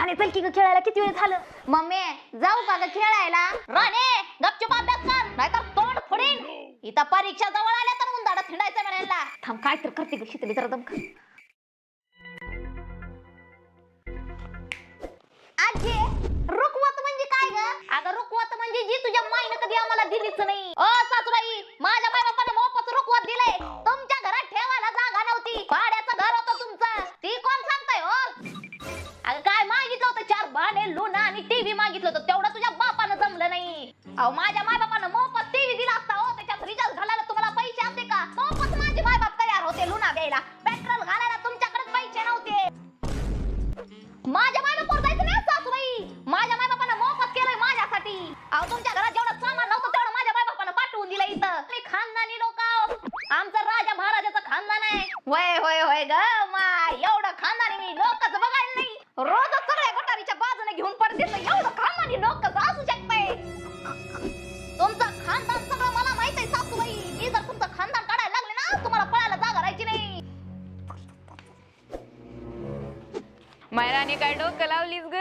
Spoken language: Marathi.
राणे चल की ग खेळायला, किती वेळ झालं? मम्मी जाऊ का ग खेळायला? राणे गपचूप अभ्यास कर नाहीतर तोंड फोडीन. इथं परीक्षा जवळ आल्या तर मुंदाडा थिंडायचं म्हणायला. थांब काय तर करते ग शीतली, जरा दमक. आजी रुकवत म्हणजे काय ग? अगं रुकवत म्हणजे जी तुझ्या माईनं कधी आम्हाला दिलीच नाही. ओ सासूबाई, माझ्या माय बापाने मोफत रुकवत दिलंय. तुमच्या घरात ठेवायला जागा नव्हती, भाड्याचं घर होतं तुमचं. ती कोण सांगताय हो? अगं काय मागितलं होतं? 4 भांडे, लुना आणि टीव्ही मागितलं होतं, तेवढं तुझ्या बापानं जमलं नाही. अहो माझ्या माय बापानं मोफत टीव्ही दिला असता हो, त्याच्यात रिचार्ज घालायला तुम्हाला पैसे असते का? मोफत माझे माय बाप तयार होते लुना द्यायला, पेट्रोल घालायला तुमच्याकडे पैसे नव्हते. माझ्या माय बापावर जायचं नाही सासूबाई. माझ्या माय बापानं मोफत केलंय माझ्यासाठी. अहो तुमच्या घरात जेवढं सामान नव्हतं तेवढं माझ्या माय बापानं पाठवून दिलं इथं. मी खानदानी लोक, आमचं राजा महाराजाचं खानदान आहे. होय होय होय ग माय, एवढं खानदानी मी लोकच बघायला नाही. रोज सगळ्या गटारीच्या बाजूने घेऊन पडते, तर एवढं खानदानी लोक असू शकते. तुमचं खानदान सगळं मला माहित आहे सासूबाई. मी जर तुमचं खानदान काढायला लागले ना, तुम्हाला पळायला जागा राहायची नाही. मायराने काय डोकं लावलीस ग?